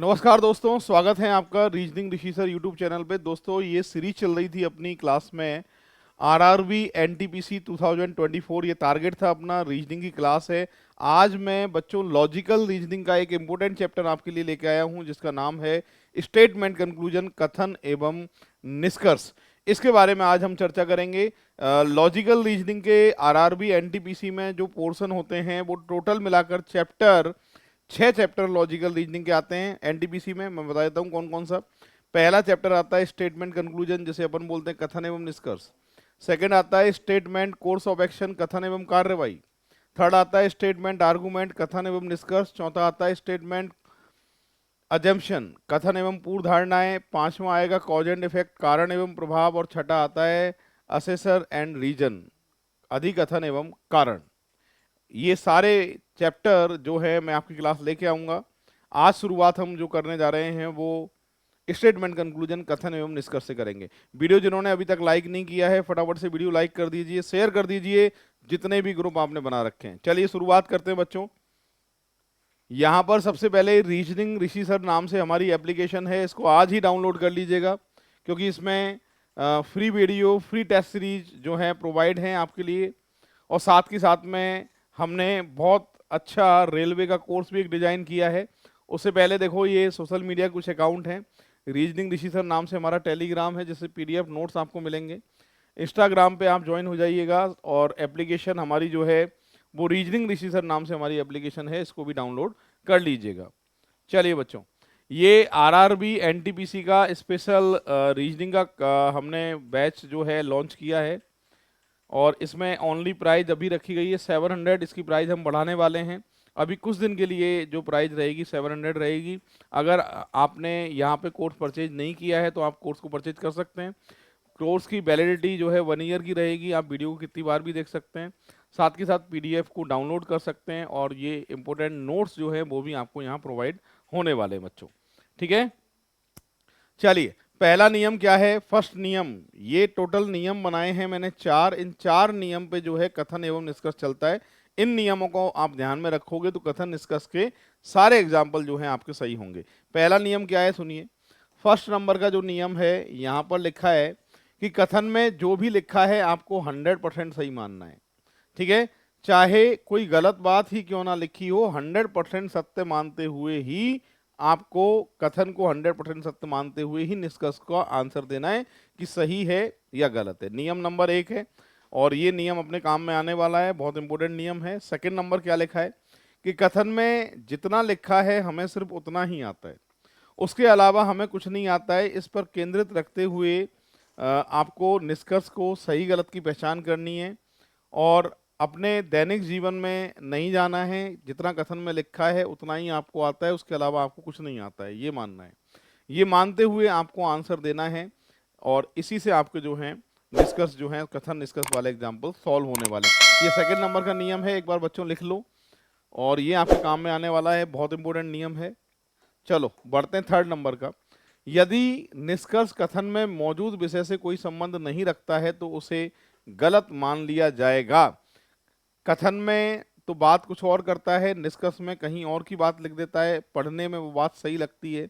नमस्कार दोस्तों, स्वागत है आपका रीजनिंग ऋषि सर यूट्यूब चैनल पे। दोस्तों, ये सीरीज चल रही थी अपनी क्लास में आरआरबी एनटीपीसी 2024। ये टारगेट था अपना, रीजनिंग की क्लास है। आज मैं बच्चों लॉजिकल रीजनिंग का एक इम्पोर्टेंट चैप्टर आपके लिए लेके आया हूँ, जिसका नाम है स्टेटमेंट कंक्लूजन, कथन एवं निष्कर्ष। इसके बारे में आज हम चर्चा करेंगे। लॉजिकल रीजनिंग के आरआरबी एनटीपीसी में जो पोर्शन होते हैं वो टोटल मिलाकर छह चैप्टर लॉजिकल रीजनिंग के आते हैं एनटीपीसी में। मैं बता देता हूँ कौन कौन सा। पहला चैप्टर आता है स्टेटमेंट कंक्लूजन, जिसे अपन बोलते हैं कथन एवं निष्कर्ष। सेकंड आता है स्टेटमेंट कोर्स ऑफ एक्शन, कथन एवं कार्यवाही। थर्ड आता है स्टेटमेंट आर्गुमेंट, कथन एवं निष्कर्ष। चौथा आता है स्टेटमेंट अजम्पशन, कथन एवं पूर्व धारणाएं। पांचवा आएगा कॉज एंड इफेक्ट, कारण एवं प्रभाव। और छठा आता है असेसर एंड रीजन, अधिकथन एवं कारण। ये सारे चैप्टर जो है मैं आपकी क्लास लेके आऊँगा। आज शुरुआत हम जो करने जा रहे हैं वो स्टेटमेंट कंक्लूजन, कथन एवं निष्कर्ष से करेंगे। वीडियो जिन्होंने अभी तक लाइक नहीं किया है, फटाफट से वीडियो लाइक कर दीजिए, शेयर कर दीजिए जितने भी ग्रुप आपने बना रखे हैं। चलिए शुरुआत करते हैं बच्चों। यहाँ पर सबसे पहले रीजनिंग ऋषि सर नाम से हमारी एप्लीकेशन है, इसको आज ही डाउनलोड कर लीजिएगा, क्योंकि इसमें free video, free test series जो है प्रोवाइड हैं आपके लिए। और साथ के साथ में हमने बहुत अच्छा रेलवे का कोर्स भी एक डिजाइन किया है। उससे पहले देखो, ये सोशल मीडिया कुछ अकाउंट हैं। रीजनिंग ऋषि सर नाम से हमारा टेलीग्राम है, जिससे पीडीएफ नोट्स आपको मिलेंगे। इंस्टाग्राम पे आप ज्वाइन हो जाइएगा, और एप्लीकेशन हमारी जो है वो रीजनिंग ऋषि सर नाम से हमारी एप्लीकेशन है, इसको भी डाउनलोड कर लीजिएगा। चलिए बच्चों, ये आरआरबी एनटीपीसी का स्पेशल रीजनिंग का हमने बैच जो है लॉन्च किया है, और इसमें ओनली प्राइस अभी रखी गई है 700। इसकी प्राइस हम बढ़ाने वाले हैं। अभी कुछ दिन के लिए जो प्राइस रहेगी 700 रहेगी। अगर आपने यहाँ पे कोर्स परचेज नहीं किया है तो आप कोर्स को परचेज कर सकते हैं। कोर्स की वैलिडिटी जो है 1 ईयर की रहेगी। आप वीडियो को कितनी बार भी देख सकते हैं, साथ के साथ पीडीएफ को डाउनलोड कर सकते हैं, और ये इंपॉर्टेंट नोट्स जो है वो भी आपको यहाँ प्रोवाइड होने वाले हैं बच्चों। ठीक है, चलिए पहला नियम क्या है। फर्स्ट नियम, ये टोटल नियम बनाए हैं मैंने 4। इन 4 नियम पे जो है कथन एवं निष्कर्ष चलता है। इन नियमों को आप ध्यान में रखोगे तो कथन निष्कर्ष के सारे एग्जाम्पल जो हैं आपके सही होंगे। पहला नियम क्या है, सुनिए। फर्स्ट नंबर का जो नियम है, यहाँ पर लिखा है कि कथन में जो भी लिखा है आपको 100% सही मानना है। ठीक है, चाहे कोई गलत बात ही क्यों ना लिखी हो, 100% सत्य मानते हुए ही आपको कथन को 100% सत्य मानते हुए ही निष्कर्ष का आंसर देना है कि सही है या गलत है। नियम नंबर 1 है, और ये नियम अपने काम में आने वाला है, बहुत इंपॉर्टेंट नियम है। सेकंड नंबर क्या लिखा है कि कथन में जितना लिखा है हमें सिर्फ उतना ही आता है, उसके अलावा हमें कुछ नहीं आता है। इस पर केंद्रित रखते हुए आपको निष्कर्ष को सही गलत की पहचान करनी है, और अपने दैनिक जीवन में नहीं जाना है। जितना कथन में लिखा है उतना ही आपको आता है, उसके अलावा आपको कुछ नहीं आता है, ये मानना है। ये मानते हुए आपको आंसर देना है, और इसी से आपके जो हैं निष्कर्ष जो हैं, कथन निष्कर्ष वाले एग्जाम्पल सॉल्व होने वाले हैं। ये सेकंड नंबर का नियम है, एक बार बच्चों लिख लो, और ये आपके काम में आने वाला है, बहुत इंपॉर्टेंट नियम है। चलो बढ़ते हैं थर्ड नंबर का। यदि निष्कर्ष कथन में मौजूद विषय से कोई संबंध नहीं रखता है तो उसे गलत मान लिया जाएगा। कथन में तो बात कुछ और करता है, निष्कर्ष में कहीं और की बात लिख देता है। पढ़ने में वो बात सही लगती है,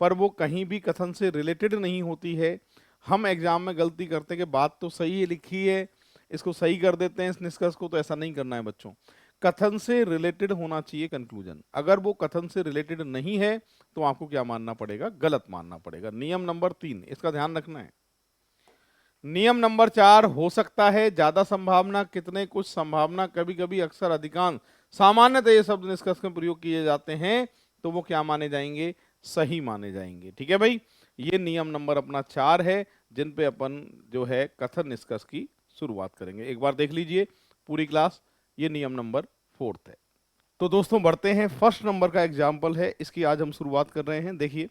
पर वो कहीं भी कथन से रिलेटेड नहीं होती है। हम एग्जाम में गलती करते हैं कि बात तो सही लिखी है, इसको सही कर देते हैं इस निष्कर्ष को। तो ऐसा नहीं करना है बच्चों, कथन से रिलेटेड होना चाहिए कंक्लूजन। अगर वो कथन से रिलेटेड नहीं है तो आपको क्या मानना पड़ेगा, गलत मानना पड़ेगा। नियम नंबर 3, इसका ध्यान रखना है। नियम नंबर 4, हो सकता है, ज्यादा संभावना, कितने, कुछ, संभावना, कभी कभी, अक्सर, अधिकांश, सामान्यतः ये शब्द निष्कर्ष में प्रयोग किए जाते हैं, तो वो क्या माने जाएंगे, सही माने जाएंगे। ठीक है भाई, ये नियम नंबर अपना 4 है, जिन पे अपन जो है कथन निष्कर्ष की शुरुआत करेंगे। एक बार देख लीजिए पूरी क्लास, ये नियम नंबर 4 है। तो दोस्तों बढ़ते हैं, फर्स्ट नंबर का एग्जाम्पल है, इसकी आज हम शुरुआत कर रहे हैं। देखिए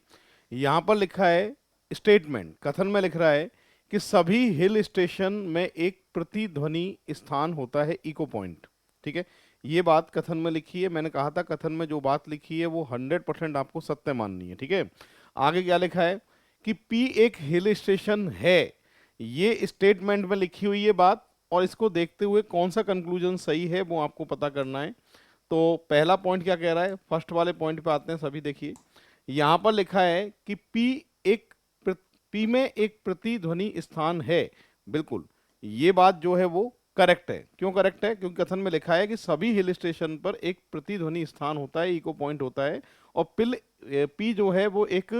यहाँ पर लिखा है स्टेटमेंट, कथन में लिख रहा है कि सभी हिल स्टेशन में एक प्रतिध्वनि स्थान होता है, इको पॉइंट। ठीक है, ये बात कथन में लिखी है। मैंने कहा था कथन में जो बात लिखी है वो 100% आपको सत्य माननी है। ठीक है, आगे क्या लिखा है कि पी एक हिल स्टेशन है, ये स्टेटमेंट में लिखी हुई है बात, और इसको देखते हुए कौन सा कंक्लूजन सही है वो आपको पता करना है। तो पहला पॉइंट क्या कह रहा है, फर्स्ट वाले पॉइंट पे आते हैं सभी। देखिए यहां पर लिखा है कि पी में एक प्रतिध्वनि स्थान है। बिल्कुल, ये बात जो है वो करेक्ट है। क्यों करेक्ट है? क्योंकि कथन में लिखा है कि सभी हिल स्टेशन पर एक प्रतिध्वनि स्थान होता है, इको पॉइंट होता है, और पी जो है वो एक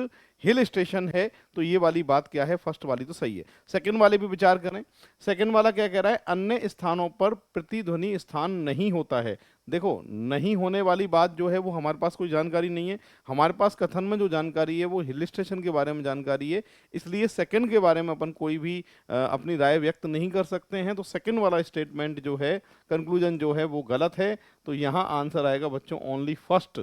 हिल स्टेशन है। तो ये वाली बात क्या है? फर्स्ट वाली तो सही है। सेकंड वाले भी विचार करें। सेकंड वाला क्या कह रहा है? अन्य स्थानों पर प्रतिध्वनि स्थान नहीं होता है। देखो, नहीं होने वाली बात जो है वो हमारे पास कोई जानकारी नहीं है। हमारे पास कथन में जो जानकारी है वो हिल स्टेशन के बारे में जानकारी है, इसलिए सेकंड के बारे में अपन कोई भी अपनी राय व्यक्त नहीं कर सकते हैं। तो सेकंड वाला स्टेटमेंट जो है, कंक्लूजन जो है वो गलत है। तो यहाँ आंसर आएगा बच्चों ओनली फर्स्ट।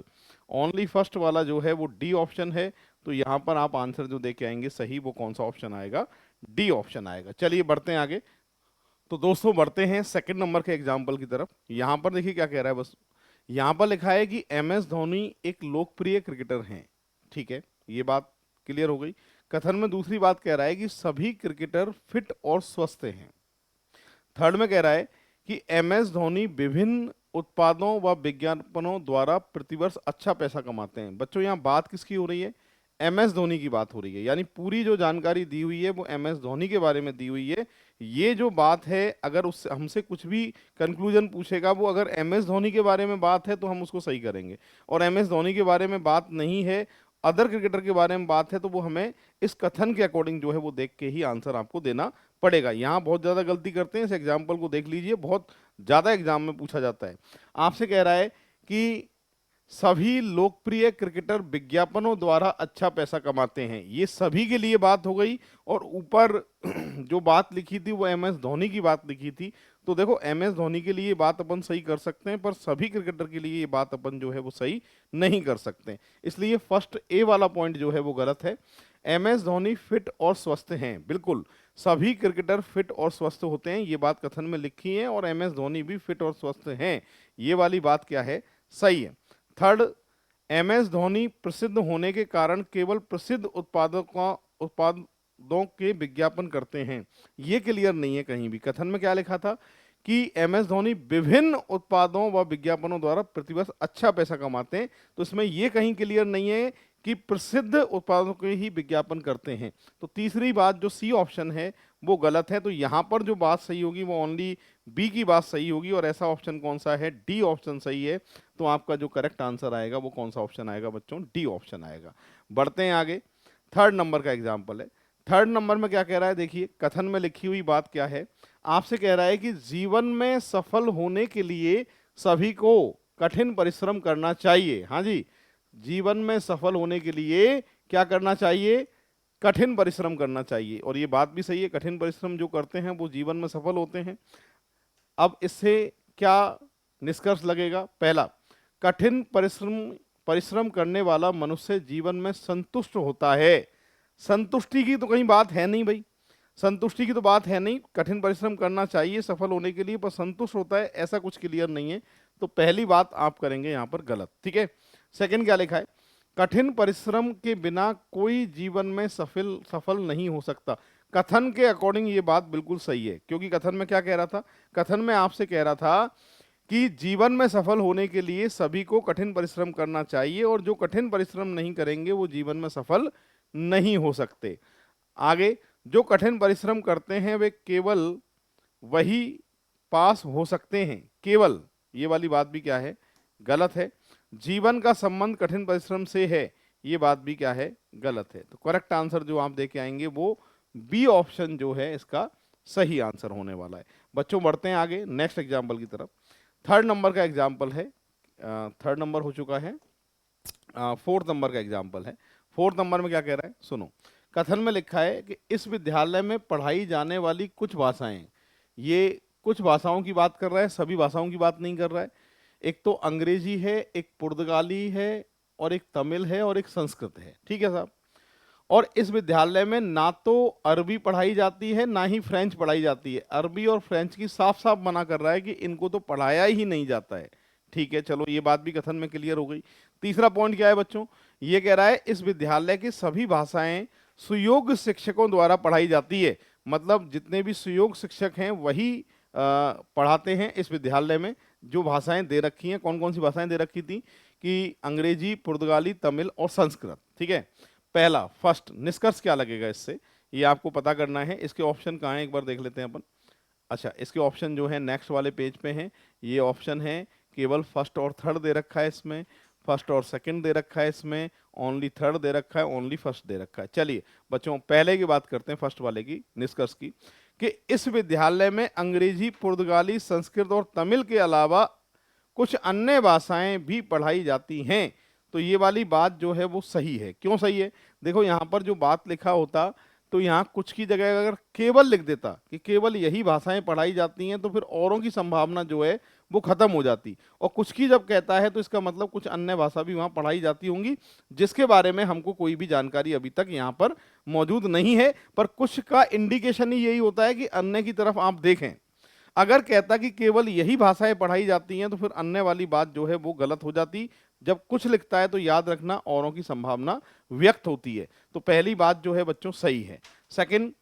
ओनली फर्स्ट वाला जो है वो डी ऑप्शन है। तो यहाँ पर आप आंसर जो दे के आएंगे सही, वो कौन सा ऑप्शन आएगा? डी ऑप्शन आएगा। चलिए बढ़ते हैं आगे। तो दोस्तों बढ़ते हैं सेकंड नंबर के एग्जाम्पल की तरफ। यहां पर देखिए क्या कह रहा है। बस यहां पर लिखा है कि एम एस धोनी एक लोकप्रिय क्रिकेटर हैं। ठीक है, ये बात क्लियर हो गई। कथन में दूसरी बात कह रहा है कि सभी क्रिकेटर फिट और स्वस्थ हैं। थर्ड में कह रहा है कि एम एस धोनी विभिन्न उत्पादों व विज्ञापनों द्वारा प्रतिवर्ष अच्छा पैसा कमाते हैं। बच्चों यहाँ बात किसकी हो रही है? एम एस धोनी की बात हो रही है। यानी पूरी जो जानकारी दी हुई है वो एम एस धोनी के बारे में दी हुई है। ये जो बात है, अगर उससे हमसे कुछ भी कंक्लूजन पूछेगा, वो अगर एम एस धोनी के बारे में बात है तो हम उसको सही करेंगे, और एम एस धोनी के बारे में बात नहीं है, अदर क्रिकेटर के बारे में बात है, तो वो हमें इस कथन के अकॉर्डिंग जो है वो देख के ही आंसर आपको देना पड़ेगा। यहाँ बहुत ज़्यादा गलती करते हैं। इस एग्जाम्पल को देख लीजिए, बहुत ज़्यादा एग्जाम में पूछा जाता है। आपसे कह रहा है कि सभी लोकप्रिय क्रिकेटर विज्ञापनों द्वारा अच्छा पैसा कमाते हैं। ये सभी के लिए बात हो गई, और ऊपर जो बात लिखी थी वो एम एस धोनी की बात लिखी थी। तो देखो, एम एस धोनी के लिए बात अपन सही कर सकते हैं, पर सभी क्रिकेटर के लिए ये बात अपन जो है वो सही नहीं कर सकते। इसलिए फर्स्ट ए वाला पॉइंट जो है वो गलत है। एम एस धोनी फिट और स्वस्थ हैं। बिल्कुल, सभी क्रिकेटर फिट और स्वस्थ होते हैं, ये बात कथन में लिखी है, और एम एस धोनी भी फिट और स्वस्थ हैं। ये वाली बात क्या है? सही है। थर्ड, एम एस धोनी प्रसिद्ध होने के कारण केवल प्रसिद्ध उत्पादों के विज्ञापन करते हैं। ये क्लियर नहीं है कहीं भी। कथन में क्या लिखा था कि एम एस धोनी विभिन्न उत्पादों व विज्ञापनों द्वारा प्रतिवर्ष अच्छा पैसा कमाते हैं। तो इसमें यह कहीं क्लियर नहीं है कि प्रसिद्ध उत्पादों के ही विज्ञापन करते हैं। तो तीसरी बात जो सी ऑप्शन है वो गलत है। तो यहां पर जो बात सही होगी वो ओनली बी की बात सही होगी, और ऐसा ऑप्शन कौन सा है? डी ऑप्शन सही है। तो आपका जो करेक्ट आंसर आएगा वो कौन सा ऑप्शन आएगा बच्चों? डी ऑप्शन आएगा। बढ़ते हैं आगे। थर्ड नंबर का एग्जाम्पल है। थर्ड नंबर में क्या कह रहा है? देखिए, कथन में लिखी हुई बात क्या है। आपसे कह रहा है कि जीवन में सफल होने के लिए सभी को कठिन परिश्रम करना चाहिए। हाँ जी, जीवन में सफल होने के लिए क्या करना चाहिए? कठिन परिश्रम करना चाहिए। और ये बात भी सही है, कठिन परिश्रम जो करते हैं वो जीवन में सफल होते हैं। अब इससे क्या निष्कर्ष लगेगा? पहला, कठिन परिश्रम करने वाला मनुष्य जीवन में संतुष्ट होता है। संतुष्टि की तो कहीं बात है नहीं भाई, संतुष्टि की तो बात है नहीं। कठिन परिश्रम करना चाहिए सफल होने के लिए, पर संतुष्ट होता है ऐसा कुछ क्लियर नहीं है। तो पहली बात आप करेंगे यहां पर गलत। ठीक है। सेकंड क्या लिखा है? कठिन परिश्रम के बिना कोई जीवन में सफल नहीं हो सकता। कथन के अकॉर्डिंग ये बात बिल्कुल सही है, क्योंकि कथन में क्या कह रहा था? कथन में आपसे कह रहा था कि जीवन में सफल होने के लिए सभी को कठिन परिश्रम करना चाहिए, और जो कठिन परिश्रम नहीं करेंगे वो जीवन में सफल नहीं हो सकते। आगे, जो कठिन परिश्रम करते हैं वे केवल वही पास हो सकते हैं। केवल, ये वाली बात भी क्या है? गलत है। जीवन का संबंध कठिन परिश्रम से है, ये बात भी क्या है? गलत है। तो करेक्ट आंसर जो आप देके आएंगे वो बी ऑप्शन जो है इसका सही आंसर होने वाला है। बच्चों बढ़ते हैं आगे नेक्स्ट एग्जाम्पल की तरफ। थर्ड नंबर का एग्जाम्पल है, थर्ड नंबर हो चुका है, फोर्थ नंबर का एग्जाम्पल है। फोर्थ नंबर में क्या कह रहा है? सुनो, कथन में लिखा है कि इस विद्यालय में पढ़ाई जाने वाली कुछ भाषाएं, ये कुछ भाषाओं की बात कर रहा है, सभी भाषाओं की बात नहीं कर रहा है। एक तो अंग्रेजी है, एक पुर्तगाली है, और एक तमिल है, और एक संस्कृत है। ठीक है साहब। और इस विद्यालय में ना तो अरबी पढ़ाई जाती है ना ही फ्रेंच पढ़ाई जाती है। अरबी और फ्रेंच की साफ साफ मना कर रहा है कि इनको तो पढ़ाया ही नहीं जाता है। ठीक है, चलो ये बात भी कथन में क्लियर हो गई। तीसरा पॉइंट क्या है बच्चों? ये कह रहा है इस विद्यालय की सभी भाषाएं सुयोग्य शिक्षकों द्वारा पढ़ाई जाती है। मतलब जितने भी सुयोग्य शिक्षक हैं वही पढ़ाते हैं इस विद्यालय में। जो भाषाएं दे रखी हैं, कौन कौन सी भाषाएं दे रखी थी कि अंग्रेजी, पुर्तगाली, तमिल और संस्कृत। ठीक है, पहला फर्स्ट निष्कर्ष क्या लगेगा इससे, ये आपको पता करना है। इसके ऑप्शन कहाँ हैं एक बार देख लेते हैं अपन। अच्छा, इसके ऑप्शन जो है नेक्स्ट वाले पेज पे हैं। ये ऑप्शन है केवल फर्स्ट और थर्ड दे रखा है इसमें, फर्स्ट और सेकंड दे रखा है इसमें, ओनली थर्ड दे रखा है, ओनली फर्स्ट दे रखा है। चलिए बच्चों पहले की बात करते हैं, फर्स्ट वाले की निष्कर्ष की, कि इस विद्यालय में अंग्रेजी, पुर्तगाली, संस्कृत और तमिल के अलावा कुछ अन्य भाषाएं भी पढ़ाई जाती हैं। तो ये वाली बात जो है वो सही है। क्यों सही है? देखो यहाँ पर जो बात लिखा होता, तो यहाँ कुछ की जगह अगर केवल लिख देता कि केवल यही भाषाएं पढ़ाई जाती हैं, तो फिर औरों की संभावना जो है वो खत्म हो जाती। और कुछ की जब कहता है तो इसका मतलब कुछ अन्य भाषा भी वहां पढ़ाई जाती होंगी, जिसके बारे में हमको कोई भी जानकारी अभी तक यहाँ पर मौजूद नहीं है। पर कुछ का इंडिकेशन ही यही होता है कि अन्य की तरफ आप देखें। अगर कहता कि केवल यही भाषाएं पढ़ाई जाती हैं, तो फिर अन्य वाली बात जो है वो गलत हो जाती। जब कुछ लिखता है तो याद रखना औरों की संभावना व्यक्त होती है। तो पहली बात जो है बच्चों सही है। सेकंड,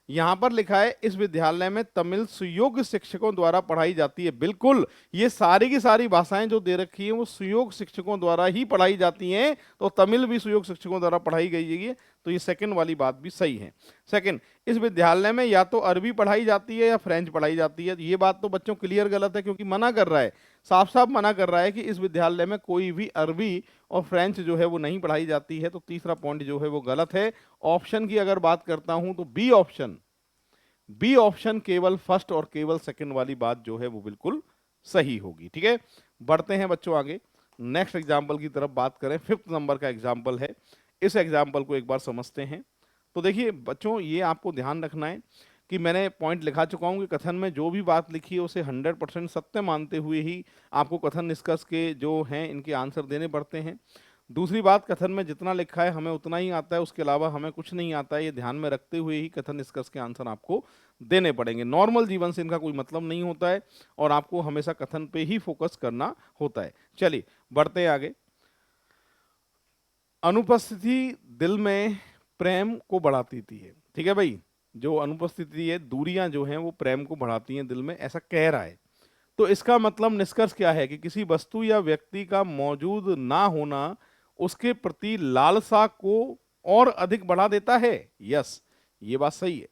यहां पर लिखा है इस विद्यालय में तमिल सुयोग्य शिक्षकों द्वारा पढ़ाई जाती है। बिल्कुल, ये सारी की सारी भाषाएं जो दे रखी हैं वो सुयोग्य शिक्षकों द्वारा ही पढ़ाई जाती हैं, तो तमिल भी सुयोग्य शिक्षकों द्वारा पढ़ाई गई है। तो ये सेकंड वाली बात भी सही है। सेकंड, इस विद्यालय में या तो अरबी पढ़ाई जाती है या फ्रेंच पढ़ाई जाती है। ये बात तो बच्चों क्लियर गलत है, क्योंकि मना कर रहा है, साफ साफ मना कर रहा है कि इस विद्यालय में कोई भी अरबी और फ्रेंच जो है वो नहीं पढ़ाई जाती है। तो तीसरा पॉइंट जो है वो गलत है। ऑप्शन की अगर बात करता हूं तो बी ऑप्शन केवल फर्स्ट और केवल सेकंड वाली बात जो है वो बिल्कुल सही होगी। ठीक है, बढ़ते हैं बच्चों आगे। नेक्स्ट एग्जाम्पल की तरफ बात करें, 5th नंबर का एग्जाम्पल है। इस एग्जाम्पल को एक बार समझते हैं। तो देखिए बच्चों, ये आपको ध्यान रखना है कि मैंने पॉइंट लिखा चुका हूं कि कथन में जो भी बात लिखी है उसे 100% सत्य मानते हुए ही आपको कथन निष्कर्ष के जो हैं इनके आंसर देने पड़ते हैं। दूसरी बात, कथन में जितना लिखा है हमें उतना ही आता है, उसके अलावा हमें कुछ नहीं आता है। ये ध्यान में रखते हुए ही कथन निष्कर्ष के आंसर आपको देने पड़ेंगे। नॉर्मल जीवन से इनका कोई मतलब नहीं होता है और आपको हमेशा कथन पे ही फोकस करना होता है। चलिए बढ़ते हैं आगे। अनुपस्थिति दिल में प्रेम को बढ़ाती थी है। ठीक है भाई, जो अनुपस्थिति है, दूरियां जो हैं वो प्रेम को बढ़ाती हैं दिल में, ऐसा कह रहा है। तो इसका मतलब निष्कर्ष क्या है कि किसी वस्तु या व्यक्ति का मौजूद ना होना उसके प्रति लालसा को और अधिक बढ़ा देता है। यस, ये बात सही है।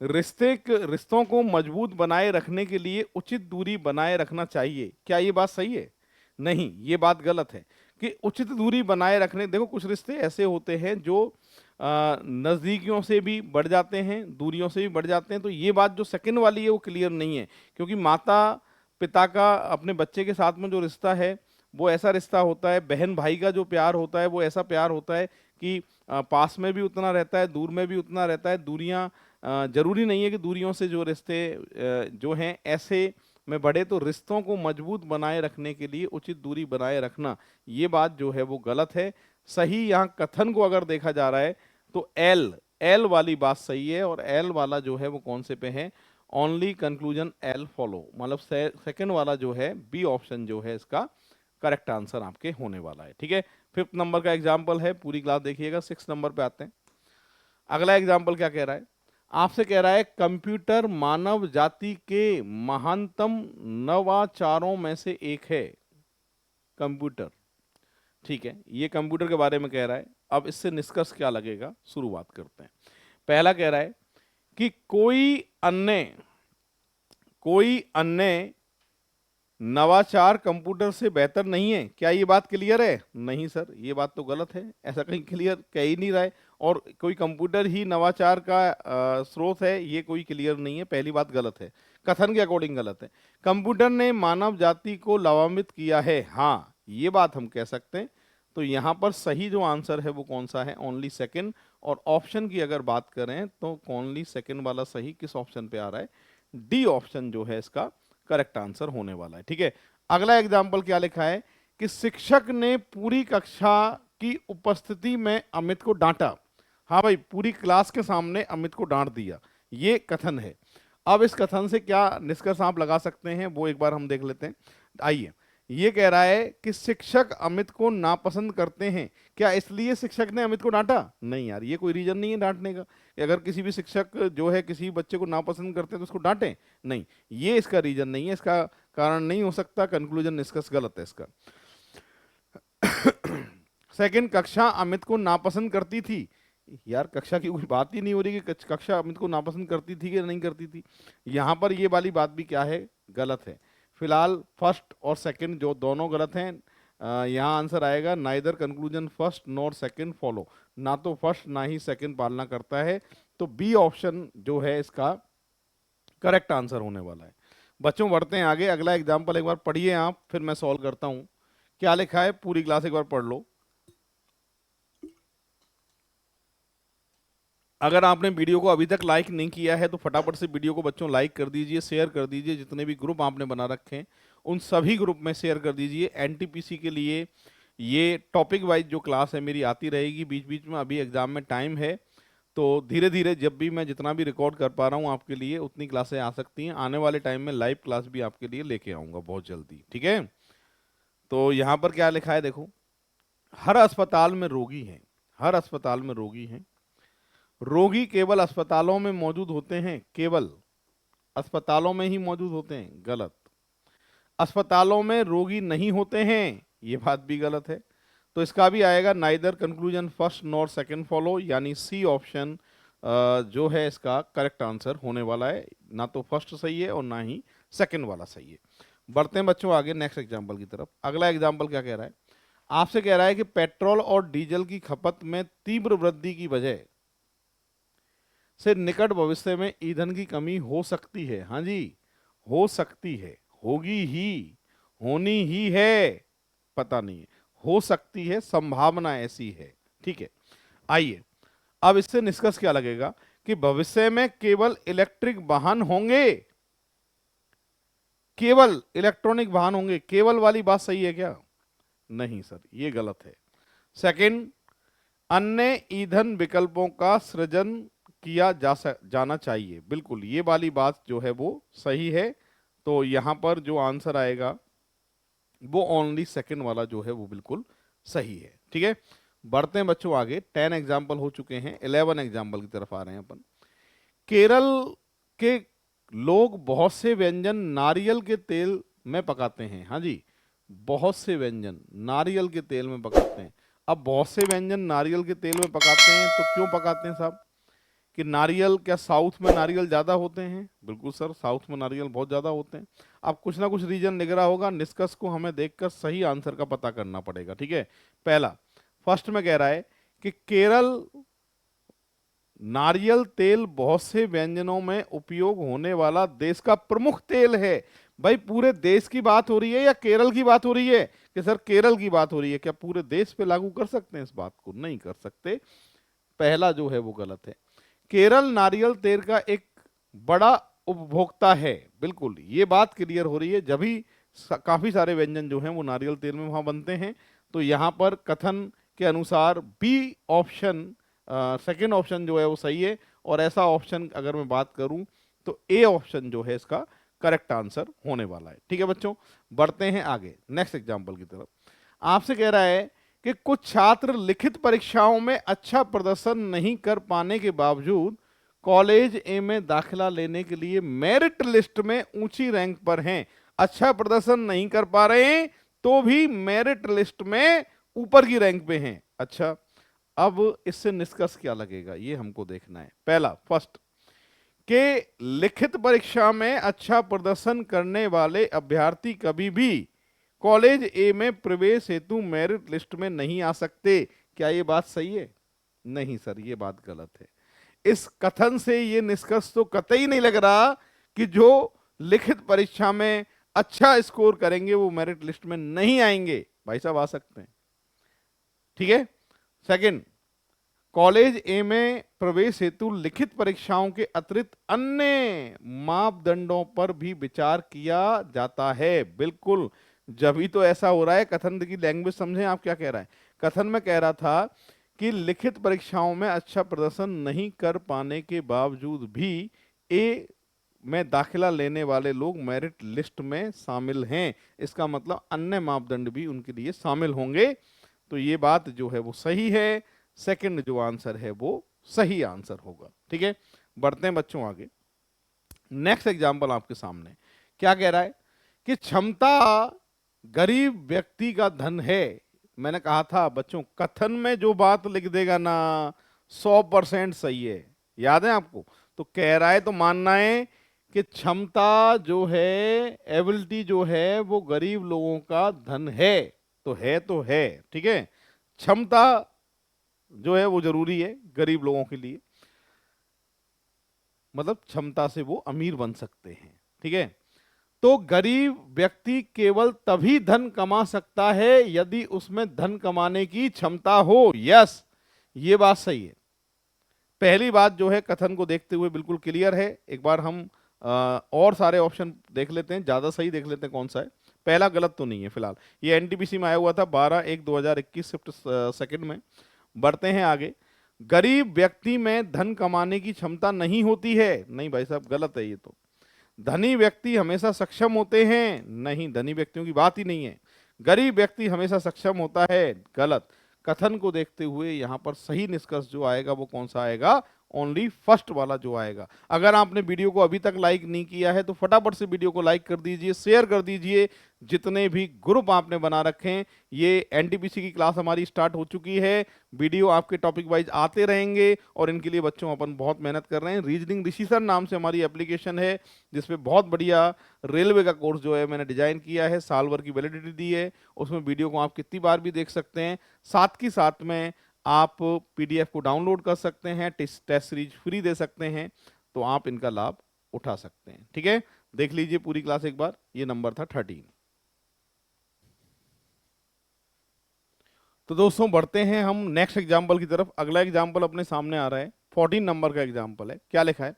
रिश्तों को मजबूत बनाए रखने के लिए उचित दूरी बनाए रखना चाहिए। क्या ये बात सही है? नहीं, ये बात गलत है कि उचित दूरी बनाए रखने। देखो कुछ रिश्ते ऐसे होते हैं जो नजदीकियों से भी बढ़ जाते हैं, दूरियों से भी बढ़ जाते हैं। तो ये बात जो सेकंड वाली है वो क्लियर नहीं है, क्योंकि माता पिता का अपने बच्चे के साथ में जो रिश्ता है वो ऐसा रिश्ता होता है, बहन भाई का जो प्यार होता है वो ऐसा प्यार होता है कि पास में भी उतना रहता है, दूर में भी उतना रहता है। दूरियां जरूरी नहीं है कि दूरियों से जो रिश्ते जो हैं ऐसे में बढ़े। तो रिश्तों को मजबूत बनाए रखने के लिए उचित दूरी बनाए रखना, ये बात जो है वो गलत है। सही यहाँ कथन को अगर देखा जा रहा है तो एल वाली बात सही है। और एल वाला जो है वो कौन से पे है? ओनली कंक्लूजन एल फॉलो, मतलब सेकंड वाला जो है बी ऑप्शन जो है इसका करेक्ट आंसर आपके होने वाला है। ठीक है, 5th नंबर का एग्जाम्पल है, पूरी क्लास देखिएगा। 6 नंबर पे आते हैं। अगला एग्जाम्पल क्या कह रहा है? आपसे कह रहा है कंप्यूटर मानव जाति के महानतम नवाचारों में से एक है। कंप्यूटर, ठीक है, ये कंप्यूटर के बारे में कह रहा है। अब इससे निष्कर्ष क्या लगेगा, शुरुआत करते हैं। पहला कह रहा है कि कोई अन्य नवाचार कंप्यूटर से बेहतर नहीं है। क्या ये बात क्लियर है? नहीं सर, ये बात तो गलत है, ऐसा कहीं क्लियर कह ही नहीं रहा है। और कोई कंप्यूटर ही नवाचार का स्रोत है, ये कोई क्लियर नहीं है। पहली बात गलत है, कथन के अकॉर्डिंग गलत है। कंप्यूटर ने मानव जाति को लाभान्वित किया है, हाँ ये बात हम कह सकते हैं। तो यहाँ पर सही जो आंसर है वो कौन सा है? Only second. और ऑप्शन की अगर बात करें तो ओनली सेकंड वाला सही किस ऑप्शन पे आ रहा है? डी ऑप्शन जो है इसका करेक्ट आंसर होने वाला है। ठीक है, अगला एग्जाम्पल क्या लिखा है कि शिक्षक ने पूरी कक्षा की उपस्थिति में अमित को डांटा। हाँ भाई, पूरी क्लास के सामने अमित को डांट दिया, ये कथन है। अब इस कथन से क्या निष्कर्ष आप लगा सकते हैं वो एक बार हम देख लेते हैं। आइए, ये कह रहा है कि शिक्षक अमित को नापसंद करते हैं। क्या इसलिए शिक्षक ने अमित को डांटा? नहीं यार, ये कोई रीजन नहीं है डांटने का। अगर किसी भी शिक्षक जो है किसी बच्चे को नापसंद करते हैं तो उसको डांटें? नहीं, ये इसका रीजन नहीं है। इसका कारण नहीं हो सकता, कंक्लूजन निष्कर्ष गलत है इसका। सेकंड, कक्षा अमित को नापसंद करती थी। यार कक्षा की कोई बात ही नहीं हो रही कि कक्षा अमित को नापसंद करती थी कि नहीं करती थी। यहाँ पर ये वाली बात भी क्या है, गलत है। फिलहाल फर्स्ट और सेकंड जो दोनों गलत हैं। यहाँ आंसर आएगा neither conclusion first nor second follow, ना तो फर्स्ट ना ही सेकंड पालना करता है। तो बी ऑप्शन जो है इसका करेक्ट आंसर होने वाला है। बच्चों बढ़ते हैं आगे, अगला एग्जाम्पल एक बार पढ़िए आप, फिर मैं सॉल्व करता हूं। क्या लिखा है पूरी क्लास एक बार पढ़ लो। अगर आपने वीडियो को अभी तक लाइक नहीं किया है तो फटाफट से वीडियो को बच्चों लाइक कर दीजिए, शेयर कर दीजिए। जितने भी ग्रुप आपने बना रखे हैं उन सभी ग्रुप में शेयर कर दीजिए। एनटीपीसी के लिए ये टॉपिक वाइज जो क्लास है मेरी आती रहेगी बीच बीच में। अभी एग्जाम में टाइम है तो धीरे धीरे जब भी मैं जितना भी रिकॉर्ड कर पा रहा हूँ आपके लिए उतनी क्लासें आ सकती हैं। आने वाले टाइम में लाइव क्लास भी आपके लिए लेके आऊँगा बहुत जल्दी, ठीक है। तो यहाँ पर क्या लिखा है देखो, हर अस्पताल में रोगी हैं, हर अस्पताल में रोगी हैं। रोगी केवल अस्पतालों में मौजूद होते हैं, केवल अस्पतालों में ही मौजूद होते हैं, गलत। अस्पतालों में रोगी नहीं होते हैं, ये बात भी गलत है। तो इसका भी आएगा neither conclusion first nor second follow, यानी सी ऑप्शन जो है इसका करेक्ट आंसर होने वाला है। ना तो फर्स्ट सही है और ना ही सेकंड वाला सही है। बढ़ते हैं बच्चों आगे नेक्स्ट एग्जाम्पल की तरफ। अगला एग्जाम्पल क्या कह रहा है, आपसे कह रहा है कि पेट्रोल और डीजल की खपत में तीव्र वृद्धि की वजह से निकट भविष्य में ईंधन की कमी हो सकती है। हाँ जी, हो सकती है, होगी ही, होनी ही है, पता नहीं है, हो सकती है, संभावना ऐसी है, ठीक है। आइए अब इससे निष्कर्ष क्या लगेगा कि भविष्य में केवल इलेक्ट्रिक वाहन होंगे, केवल इलेक्ट्रॉनिक वाहन होंगे। केवल वाली बात सही है क्या? नहीं सर, ये गलत है। सेकंड, अन्य ईंधन विकल्पों का सृजन किया जाना चाहिए, बिल्कुल ये वाली बात जो है वो सही है। तो यहां पर जो आंसर आएगा वो ओनली सेकंड वाला जो है वो बिल्कुल सही है, ठीक है। बढ़ते हैं बच्चों आगे, 10 एग्जाम्पल हो चुके हैं, 11 एग्जाम्पल की तरफ आ रहे हैं अपन। केरल के लोग बहुत से व्यंजन नारियल के तेल में पकाते हैं। हाँ जी, बहुत से व्यंजन नारियल के तेल में पकाते हैं। अब बहुत से व्यंजन नारियल के तेल में पकाते हैं तो क्यों पकाते हैं साहब? कि नारियल, क्या साउथ में नारियल ज्यादा होते हैं? बिल्कुल सर, साउथ में नारियल बहुत ज्यादा होते हैं। अब कुछ ना कुछ रीजन निकला होगा, निष्कर्ष को हमें देखकर सही आंसर का पता करना पड़ेगा, ठीक है। पहला, फर्स्ट में कह रहा है कि केरल नारियल तेल बहुत से व्यंजनों में उपयोग होने वाला देश का प्रमुख तेल है। भाई पूरे देश की बात हो रही है या केरल की बात हो रही है? कि सर केरल की बात हो रही है, क्या पूरे देश पे लागू कर सकते हैं इस बात को? नहीं कर सकते, पहला जो है वो गलत है। केरल नारियल तेल का एक बड़ा उपभोक्ता है, बिल्कुल ये बात क्लियर हो रही है, जब भी काफी सारे व्यंजन जो हैं वो नारियल तेल में वहां बनते हैं। तो यहां पर कथन के अनुसार बी ऑप्शन, सेकेंड ऑप्शन जो है वो सही है। और ऐसा ऑप्शन अगर मैं बात करूं तो ए ऑप्शन जो है इसका करेक्ट आंसर होने वाला है, ठीक है बच्चों। बढ़ते हैं आगे नेक्स्ट एग्जाम्पल की तरफ। आपसे कह रहा है कि कुछ छात्र लिखित परीक्षाओं में अच्छा प्रदर्शन नहीं कर पाने के बावजूद कॉलेज ए में दाखिला लेने के लिए मेरिट लिस्ट में ऊंची रैंक पर हैं। अच्छा प्रदर्शन नहीं कर पा रहे हैं तो भी मेरिट लिस्ट में ऊपर की रैंक पे हैं। अच्छा, अब इससे निष्कर्ष क्या लगेगा ये हमको देखना है। पहला, फर्स्ट, के लिखित परीक्षा में अच्छा प्रदर्शन करने वाले अभ्यर्थी कभी भी कॉलेज ए में प्रवेश हेतु मेरिट लिस्ट में नहीं आ सकते। क्या ये बात सही है? नहीं सर, ये बात गलत है। इस कथन से ये निष्कर्ष तो कतई नहीं लग रहा कि जो लिखित परीक्षा में अच्छा स्कोर करेंगे वो मेरिट लिस्ट में नहीं आएंगे। भाई साहब आ सकते हैं, ठीक है। सेकंड, कॉलेज ए में प्रवेश हेतु लिखित परीक्षाओं के अतिरिक्त अन्य मापदंडों पर भी विचार किया जाता है, बिल्कुल। जब ही तो ऐसा हो रहा है, कथन की लैंग्वेज समझें आप क्या कह रहा है। कथन में कह रहा था कि लिखित परीक्षाओं में अच्छा प्रदर्शन नहीं कर पाने के बावजूद भी ए में दाखिला लेने वाले लोग मेरिट लिस्ट में शामिल हैं। इसका मतलब अन्य मापदंड भी उनके लिए शामिल होंगे। तो ये बात जो है वो सही है, सेकंड जो आंसर है वो सही आंसर होगा, ठीक है। बढ़ते हैं बच्चों आगे, नेक्स्ट एग्जांपल आपके सामने क्या कह रहा है कि क्षमता गरीब व्यक्ति का धन है। मैंने कहा था बच्चों, कथन में जो बात लिख देगा ना 100% सही है। याद है आपको? तो कह रहा है तो मानना है कि क्षमता जो है, एबिलिटी जो है, वो गरीब लोगों का धन है। तो है, ठीक है। क्षमता जो है वो जरूरी है गरीब लोगों के लिए, मतलब क्षमता से वो अमीर बन सकते हैं, ठीक है। तो गरीब व्यक्ति केवल तभी धन कमा सकता है यदि उसमें धन कमाने की क्षमता हो। यस, ये बात सही है। पहली बात जो है कथन को देखते हुए बिल्कुल क्लियर है। एक बार हम और सारे ऑप्शन देख लेते हैं, ज्यादा सही देख लेते हैं कौन सा है। पहला गलत तो नहीं है फिलहाल, ये एनटीपीसी में आया हुआ था 12/1/2021 शिफ्ट सेकंड में। बढ़ते हैं आगे। गरीब व्यक्ति में धन कमाने की क्षमता नहीं होती है। नहीं भाई साहब, गलत है ये तो। धनी व्यक्ति हमेशा सक्षम होते हैं। नहीं, धनी व्यक्तियों की बात ही नहीं है। गरीब व्यक्ति हमेशा सक्षम होता है। गलत। कथन को देखते हुए यहां पर सही निष्कर्ष जो आएगा वो कौन सा आएगा? ओनली फर्स्ट वाला जो आएगा। अगर आपने वीडियो को अभी तक लाइक नहीं किया है तो फटाफट से वीडियो को लाइक कर दीजिए, शेयर कर दीजिए। जितने भी ग्रुप आपने बना रखे हैं, ये एनटीपीसी की क्लास हमारी स्टार्ट हो चुकी है। वीडियो आपके टॉपिक वाइज आते रहेंगे और इनके लिए बच्चों अपन बहुत मेहनत कर रहे हैं। रीजनिंग ऋषि सर नाम से हमारी एप्लीकेशन है, जिसमें बहुत बढ़िया रेलवे का कोर्स जो है मैंने डिजाइन किया है, साल भर की वैलिडिटी दी है। उसमें वीडियो को आप कितनी बार भी देख सकते हैं। साथ ही साथ में आप पीडीएफ को डाउनलोड कर सकते हैं, टेस्ट सीरीज फ्री दे सकते हैं, तो आप इनका लाभ उठा सकते हैं, ठीक है। देख लीजिए पूरी क्लास एक बार। ये नंबर था 13। तो दोस्तों बढ़ते हैं हम नेक्स्ट एग्जाम्पल की तरफ। अगला एग्जाम्पल अपने सामने आ रहा है, 14 नंबर का एग्जाम्पल है। क्या लिखा है?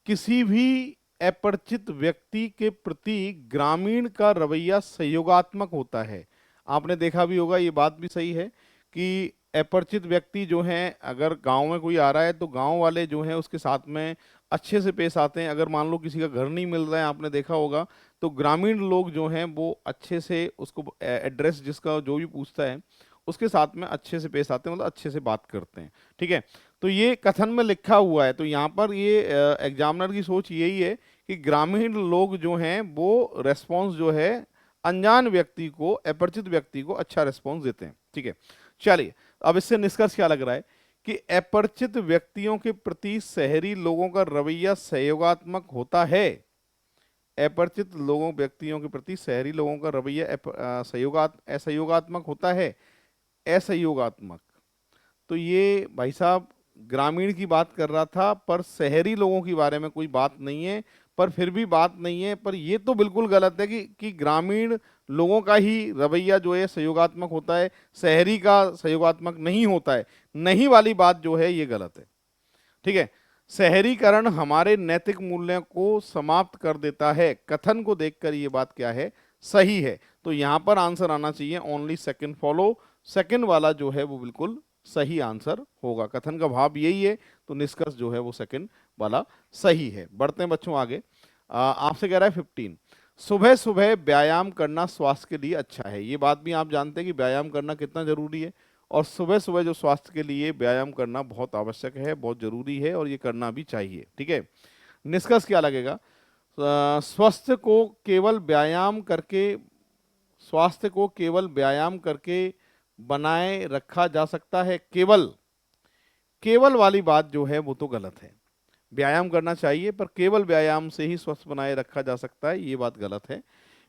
किसी भी अपरिचित व्यक्ति के प्रति ग्रामीण का रवैया सहयोगात्मक होता है। आपने देखा भी होगा, ये बात भी सही है कि अपरिचित व्यक्ति जो है, अगर गांव में कोई आ रहा है तो गांव वाले जो हैं उसके साथ में अच्छे से पेश आते हैं। अगर मान लो किसी का घर नहीं मिल रहा है, आपने देखा होगा, तो ग्रामीण लोग जो हैं वो अच्छे से उसको एड्रेस जिसका जो भी पूछता है उसके साथ में अच्छे से पेश आते हैं, मतलब अच्छे से बात करते हैं, ठीक है। तो ये कथन में लिखा हुआ है, तो यहाँ पर ये एग्जामिनर की सोच यही है कि ग्रामीण लोग जो हैं वो रेस्पॉन्स जो है अनजान व्यक्ति को, अपरिचित व्यक्ति को अच्छा रेस्पॉन्स देते हैं, ठीक है। चलिए, अब इससे निष्कर्ष क्या लग रहा है कि अपरिचित व्यक्तियों के प्रति शहरी लोगों का रवैया सहयोगात्मक होता है। अपरिचित लोगों व्यक्तियों के प्रति शहरी लोगों का रवैया असहयोगात्मक होता है। असहयोगात्मक, तो ये भाई साहब ग्रामीण की बात कर रहा था, पर शहरी लोगों के बारे में कोई बात नहीं है। पर फिर भी बात नहीं है, पर ये तो बिल्कुल गलत है कि ग्रामीण लोगों का ही रवैया जो है सहयोगात्मक होता है, शहरी का सहयोगात्मक नहीं होता है। नहीं वाली बात जो है ये गलत है, ठीक है। शहरीकरण हमारे नैतिक मूल्यों को समाप्त कर देता है। कथन को देखकर ये बात क्या है? सही है। तो यहां पर आंसर आना चाहिए ओनली सेकंड फॉलो। सेकंड वाला जो है वो बिल्कुल सही आंसर होगा। कथन का भाव यही है, तो निष्कर्ष जो है वो सेकंड वाला सही है। बढ़ते हैं बच्चों आगे। आपसे कह रहा है 15, सुबह सुबह व्यायाम करना स्वास्थ्य के लिए अच्छा है। ये बात भी आप जानते हैं कि व्यायाम करना कितना जरूरी है, और सुबह सुबह जो स्वास्थ्य के लिए व्यायाम करना बहुत आवश्यक है, बहुत जरूरी है, और ये करना भी चाहिए, ठीक है। निष्कर्ष क्या लगेगा? स्वास्थ्य को केवल व्यायाम करके, स्वास्थ्य को केवल व्यायाम करके बनाए रखा जा सकता है। केवल, केवल वाली बात जो है वो तो गलत है। व्यायाम करना चाहिए, पर केवल व्यायाम से ही स्वस्थ बनाए रखा जा सकता है, ये बात गलत है।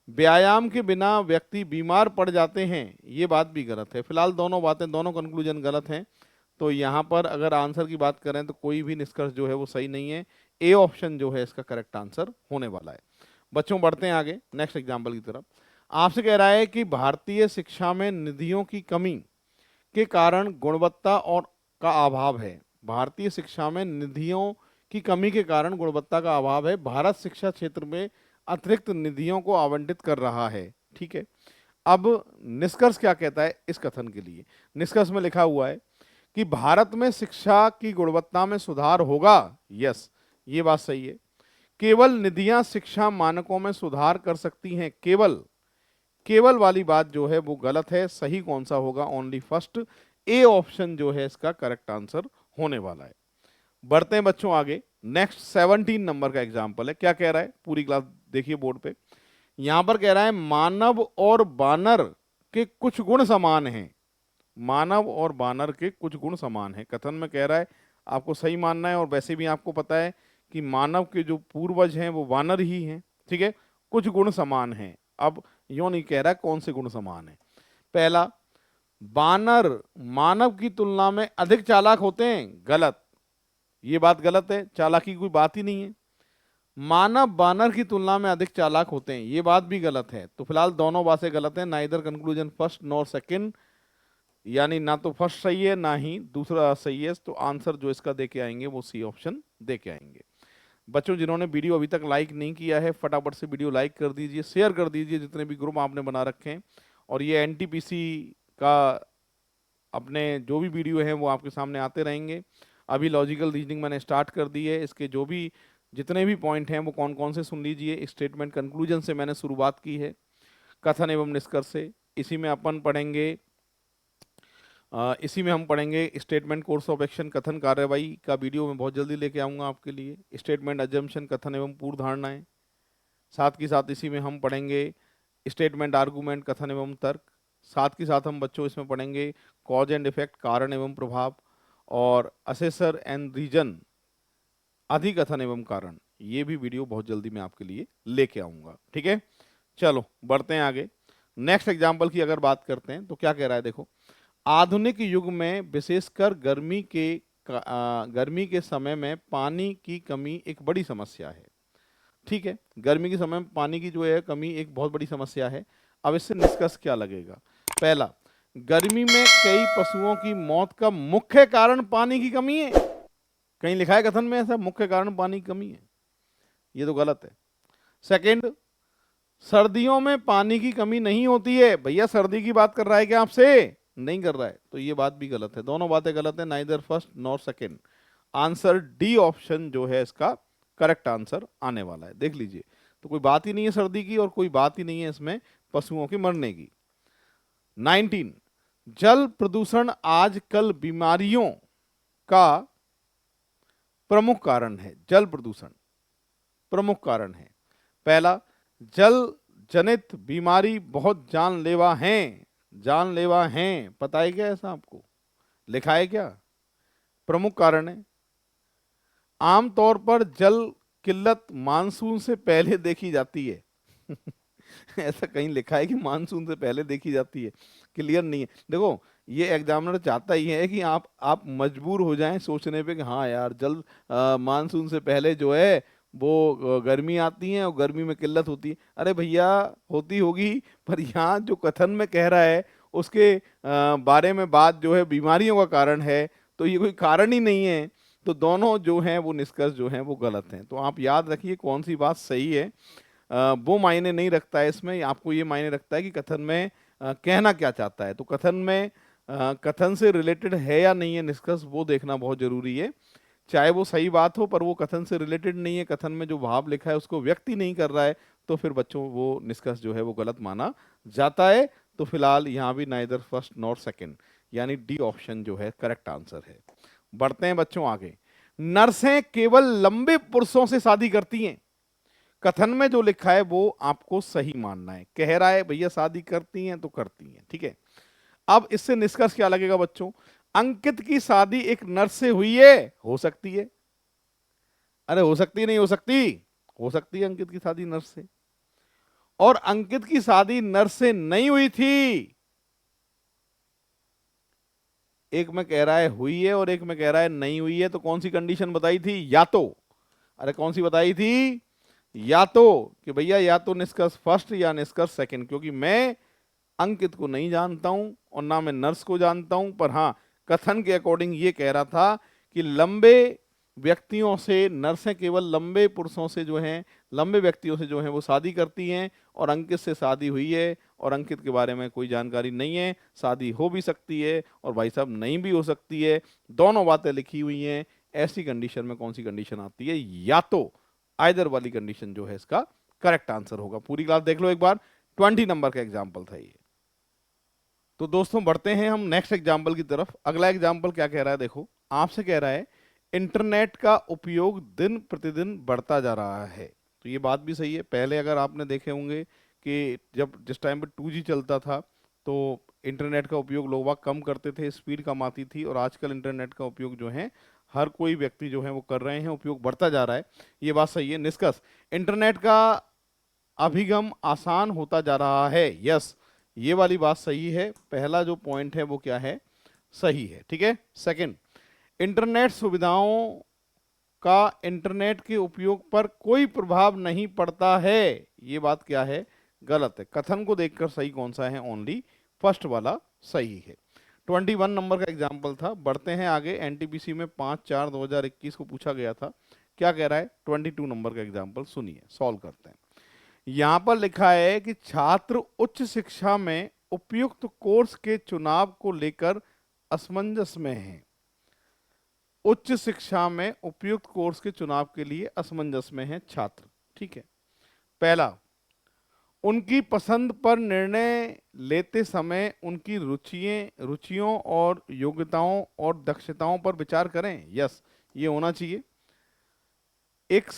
व्यायाम के बिना व्यक्ति बीमार पड़ जाते हैं, ये बात भी गलत है। फिलहाल दोनों बातें, दोनों कंक्लूजन गलत हैं। तो यहाँ पर अगर आंसर की बात करें तो कोई भी निष्कर्ष जो है वो सही नहीं है। ए ऑप्शन जो है इसका करेक्ट आंसर होने वाला है। बच्चों बढ़ते हैं आगे नेक्स्ट एग्जाम्पल की तरफ। आपसे कह रहा है कि भारतीय शिक्षा में निधियों की कमी के कारण गुणवत्ता और का अभाव है। भारतीय शिक्षा में निधियों की कमी के कारण गुणवत्ता का अभाव है। भारत शिक्षा क्षेत्र में अतिरिक्त निधियों को आवंटित कर रहा है, ठीक है। अब निष्कर्ष क्या कहता है इस कथन के लिए? निष्कर्ष में लिखा हुआ है कि भारत में शिक्षा की गुणवत्ता में सुधार होगा। यस, ये बात सही है। केवल निधियां शिक्षा मानकों में सुधार कर सकती हैं। केवल, केवल वाली बात जो है वो गलत है। सही कौन सा होगा? ओनली फर्स्ट, ए ऑप्शन जो है इसका करेक्ट आंसर होने वाला है। बढ़ते हैं बच्चों आगे। नेक्स्ट 17 नंबर का एग्जांपल है। क्या कह रहा है? पूरी क्लास देखिए बोर्ड पे। यहां पर कह रहा है मानव और बानर के कुछ गुण समान हैं। मानव और बानर के कुछ गुण समान हैं, कथन में कह रहा है, आपको सही मानना है। और वैसे भी आपको पता है कि मानव के जो पूर्वज हैं वो वानर ही हैं, ठीक है। कुछ गुण समान हैं, अब यूं नहीं कह रहा कौन से गुण समान है। पहला, बानर मानव की तुलना में अधिक चालाक होते हैं, गलत, ये बात गलत है, चालाकी की कोई बात ही नहीं है। मानव बानर की तुलना में अधिक चालाक होते हैं, ये बात भी गलत है। तो फिलहाल दोनों बातें गलत हैं, neither conclusion first nor second, यानी ना तो फर्स्ट सही है ना ही दूसरा सही है। तो आंसर जो इसका दे के आएंगे वो सी ऑप्शन दे के आएंगे। बच्चों जिन्होंने वीडियो अभी तक लाइक नहीं किया है, फटाफट से वीडियो लाइक कर दीजिए, शेयर कर दीजिए जितने भी ग्रुप आपने बना रखे हैं। और ये एनटीपीसी का अपने जो भी वीडियो हैं वो आपके सामने आते रहेंगे। अभी लॉजिकल रीजनिंग मैंने स्टार्ट कर दी है, इसके जो भी जितने भी पॉइंट हैं वो कौन कौन से सुन लीजिए। स्टेटमेंट कंक्लूजन से मैंने शुरुआत की है, कथन एवं निष्कर्ष से। इसी में अपन पढ़ेंगे इसी में हम पढ़ेंगे स्टेटमेंट कोर्स ऑफ एक्शन, कथन कार्यवाही का वीडियो मैं बहुत जल्दी लेके आऊँगा आपके लिए। स्टेटमेंट अजम्पशन, कथन एवं पूर्व धारणाएं। साथ के साथ इसी में हम पढ़ेंगे स्टेटमेंट आर्गूमेंट, कथन एवं तर्क। साथ के साथ हम बच्चों इसमें पढ़ेंगे कॉज एंड इफेक्ट, कारण एवं प्रभाव, और असेसर एंड रीजन, अधिकथन एवं कारण। ये भी वीडियो बहुत जल्दी मैं आपके लिए लेके आऊँगा, ठीक है। चलो बढ़ते हैं आगे। नेक्स्ट एग्जाम्पल की अगर बात करते हैं तो क्या कह रहा है, देखो, आधुनिक युग में विशेषकर गर्मी के समय में पानी की कमी एक बड़ी समस्या है, ठीक है। गर्मी के समय में पानी की जो है कमी एक बहुत बड़ी समस्या है। अब इससे निष्कर्ष क्या लगेगा? पहला, गर्मी में कई पशुओं की मौत का मुख्य कारण पानी की कमी है। कहीं लिखा है कथन में ऐसा मुख्य कारण पानी की कमी है? ये तो गलत है। सेकंड, सर्दियों में पानी की कमी नहीं होती है। भैया सर्दी की बात कर रहा है क्या आपसे? नहीं कर रहा है, तो ये बात भी गलत है। दोनों बातें गलत है, neither first nor second. Answer D option जो है इसका करेक्ट आंसर आने वाला है, देख लीजिए। तो कोई बात ही नहीं है सर्दी की और कोई बात ही नहीं है इसमें पशुओं के मरने की। 19, जल प्रदूषण आजकल बीमारियों का प्रमुख कारण है। जल प्रदूषण प्रमुख कारण है। पहला, जल जनित बीमारी बहुत जानलेवा हैं। जानलेवा हैं, पता है क्या ऐसा आपको? लिखा है क्या? प्रमुख कारण है। आमतौर पर जल किल्लत मानसून से पहले देखी जाती है। ऐसा कहीं लिखा है कि मानसून से पहले देखी जाती है? क्लियर नहीं है। देखो, ये एग्जामिनर चाहता ही है कि आप मजबूर हो जाएं सोचने पे कि हाँ यार जल मानसून से पहले जो है वो गर्मी आती है और गर्मी में किल्लत होती है। अरे भैया होती होगी, पर यहाँ जो कथन में कह रहा है उसके बारे में बात जो है बीमारियों का कारण है, तो ये कोई कारण ही नहीं है। तो दोनों जो हैं वो निष्कर्ष जो हैं वो गलत हैं। तो आप याद रखिए कौन सी बात सही है। वो मायने नहीं रखता है इसमें, आपको ये मायने रखता है कि कथन में कहना क्या चाहता है। तो कथन में कथन से रिलेटेड है या नहीं है निष्कर्ष, वो देखना बहुत जरूरी है। चाहे वो सही बात हो पर वो कथन से रिलेटेड नहीं है, कथन में जो भाव लिखा है उसको व्यक्त ही नहीं कर रहा है, तो फिर बच्चों वो निष्कर्ष जो है वो गलत माना जाता है। तो फिलहाल यहाँ भी नाइदर फर्स्ट नॉर सेकंड, यानी डी ऑप्शन जो है करेक्ट आंसर है। बढ़ते हैं बच्चों आगे। नर्सें केवल लंबे पुरुषों से शादी करती हैं। कथन में जो लिखा है वो आपको सही मानना है। कह रहा है भैया शादी करती हैं तो करती हैं, ठीक है। अब इससे निष्कर्ष क्या लगेगा बच्चों? अंकित की शादी एक नर्स से हुई है, हो सकती है। अरे हो सकती नहीं हो सकती? हो सकती है अंकित की शादी नर्स से। और अंकित की शादी नर्स से नहीं हुई थी। एक में कह रहा है हुई है और एक में कह रहा है नहीं हुई है, तो कौन सी कंडीशन बताई थी? या तो, अरे कौन सी बताई थी? या तो कि भैया या तो निष्कर्ष फर्स्ट या निष्कर्ष सेकंड, क्योंकि मैं अंकित को नहीं जानता हूं और ना मैं नर्स को जानता हूं। पर हाँ, कथन के अकॉर्डिंग ये कह रहा था कि लंबे व्यक्तियों से, नर्सें केवल लंबे पुरुषों से जो हैं, लंबे व्यक्तियों से जो हैं वो शादी करती हैं, और अंकित से शादी हुई है और अंकित के बारे में कोई जानकारी नहीं है। शादी हो भी सकती है और भाई साहब नहीं भी हो सकती है, दोनों बातें लिखी हुई हैं। ऐसी कंडीशन में कौन सी कंडीशन आती है? या तो आइदर वाली कंडीशन जो है इसका करेक्ट आंसर होगा। पूरी क्लास देख लो एक बार, 20 नंबर का एग्जाम्पल था ये। तो दोस्तों बढ़ते हैं हम नेक्स्ट एग्जाम्पल की तरफ। अगला एग्जाम्पल क्या कह रहा है, देखो, आपसे कह रहा है इंटरनेट का उपयोग दिन प्रतिदिन बढ़ता जा रहा है। तो ये बात भी सही है। पहले अगर आपने देखे होंगे कि जब जिस टाइम पे 2G चलता था तो इंटरनेट का उपयोग लोग बाग कम करते थे, स्पीड कम आती थी, और आजकल इंटरनेट का उपयोग जो है हर कोई व्यक्ति जो है वो कर रहे हैं, उपयोग बढ़ता जा रहा है। ये बात सही है। निष्कर्ष, इंटरनेट का अभिगम आसान होता जा रहा है। यस, ये वाली बात सही है। पहला जो पॉइंट है वो क्या है, सही है। ठीक है। सेकंड, इंटरनेट सुविधाओं का इंटरनेट के उपयोग पर कोई प्रभाव नहीं पड़ता है। ये बात क्या है, गलत है। कथन को देखकर सही कौन सा है, ओनली फर्स्ट वाला सही है। 21 नंबर का एग्जाम्पल था। बढ़ते हैं आगे। एनटीपीसी में 5/4/2021 को पूछा गया था। क्या कह रहा है, 22 नंबर का एग्जाम्पल सुनिए, सॉल्व करते हैं। यहां पर लिखा है कि छात्र उच्च शिक्षा में उपयुक्त कोर्स के चुनाव को लेकर असमंजस में हैं। उच्च शिक्षा में उपयुक्त कोर्स के चुनाव के लिए असमंजस में हैं छात्र। ठीक है। पहला, उनकी पसंद पर निर्णय लेते समय उनकी रुचियों और योग्यताओं और दक्षताओं पर विचार करें। यस, ये होना चाहिए। एक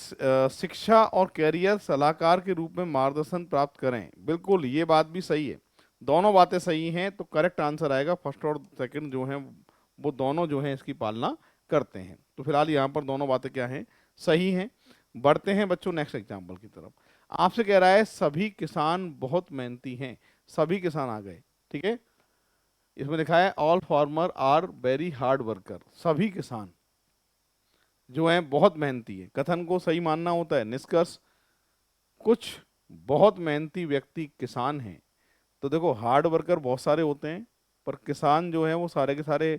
शिक्षा और कैरियर सलाहकार के रूप में मार्गदर्शन प्राप्त करें। बिल्कुल, ये बात भी सही है। दोनों बातें सही हैं, तो करेक्ट आंसर आएगा। फर्स्ट और सेकंड जो हैं वो दोनों जो हैं इसकी पालना करते हैं। तो फिलहाल यहाँ पर दोनों बातें क्या हैं, सही हैं। बढ़ते हैं बच्चों नेक्स्ट एग्जाम्पल की तरफ। आपसे कह रहा है सभी किसान बहुत मेहनती हैं। सभी किसान आ गए। ठीक है। इसमें लिखा है all farmer are very hard worker. सभी किसान जो हैं बहुत मेहनती है। कथन को सही मानना होता है। निष्कर्ष, कुछ बहुत मेहनती व्यक्ति किसान हैं। तो देखो, हार्ड वर्कर बहुत सारे होते हैं, पर किसान जो है वो सारे के सारे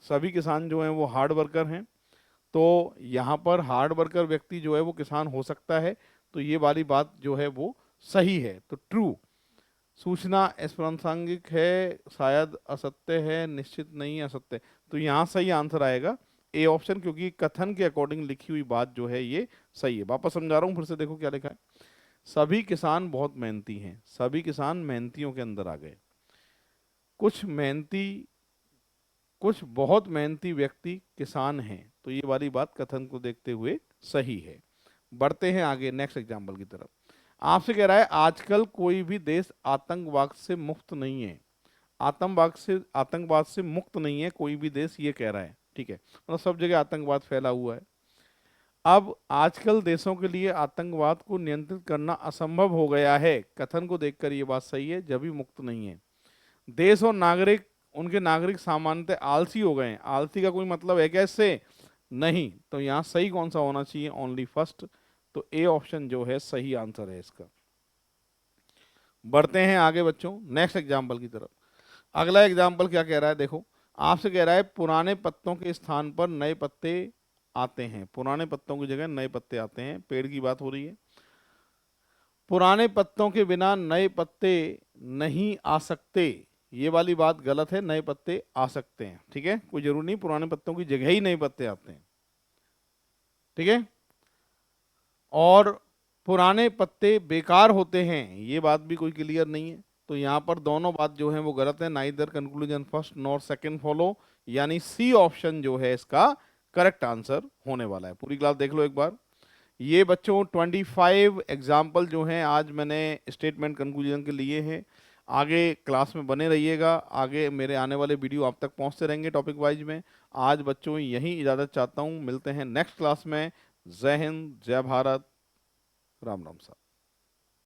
सभी किसान जो हैं वो हार्ड वर्कर हैं। तो यहाँ पर हार्ड वर्कर व्यक्ति जो है वो किसान हो सकता है। तो ये वाली बात जो है वो सही है। तो ट्रू। सूचना प्रासंगिक है, शायद असत्य है, निश्चित नहीं असत्य। तो यहाँ सही आंसर आएगा ए ऑप्शन, क्योंकि कथन के अकॉर्डिंग लिखी हुई बात जो है ये सही है। वापस समझा रहा हूँ, फिर से देखो क्या लिखा है। सभी किसान बहुत मेहनती हैं। सभी किसान मेहनतियों के अंदर आ गए। कुछ बहुत मेहनती व्यक्ति किसान हैं। तो ये वाली बात कथन को देखते हुए सही है। बढ़ते हैं आगे नेक्स्ट एग्जाम्पल की तरफ। आपसे कह रहा है आजकल कोई भी देश आतंकवाद से मुक्त नहीं है। आतंकवाद से मुक्त नहीं है कोई भी देश, ये कह रहा है। ठीक है, मतलब सब जगह आतंकवाद फैला हुआ है। अब आजकल देशों के लिए आतंकवाद को नियंत्रित करना असंभव हो गया है। कथन को देखकर ये बात सही है, जब भी मुक्त नहीं है। देश और उनके नागरिक सामान्यतः आलसी हो गए हैं। आलसी का कोई मतलब है कैसे, नहीं। तो यहाँ सही कौन सा होना चाहिए, ओनली फर्स्ट। तो ए ऑप्शन जो है सही आंसर है इसका। बढ़ते हैं आगे बच्चों नेक्स्ट एग्जाम्पल की तरफ। अगला एग्जाम्पल क्या कह रहा है, देखो। आपसे कह रहा है पुराने पत्तों के स्थान पर नए पत्ते आते हैं। पुराने पत्तों की जगह नए पत्ते आते हैं। पेड़ की बात हो रही है। पुराने पत्तों के बिना नए पत्ते नहीं आ सकते। ये वाली बात गलत है। नए पत्ते आ सकते हैं। ठीक है, कोई जरूरी नहीं पुराने पत्तों की जगह ही नए पत्ते आते हैं। ठीक है। और पुराने पत्ते बेकार होते हैं, ये बात भी कोई क्लियर नहीं है। तो यहाँ पर दोनों बात जो है वो गलत है। Neither conclusion first nor second follow, यानी सी ऑप्शन जो है इसका करेक्ट आंसर होने वाला है। पूरी क्लास देख लो एक बार। ये बच्चों 25 एग्जाम्पल जो हैं आज मैंने स्टेटमेंट कंक्लूजन के लिए हैं। आगे क्लास में बने रहिएगा। आगे मेरे आने वाले वीडियो आप तक पहुंचते रहेंगे टॉपिक वाइज में। आज बच्चों यहीं इजाज़त चाहता हूं, मिलते हैं नेक्स्ट क्लास में। जय हिंद, जय भारत, राम राम साहब।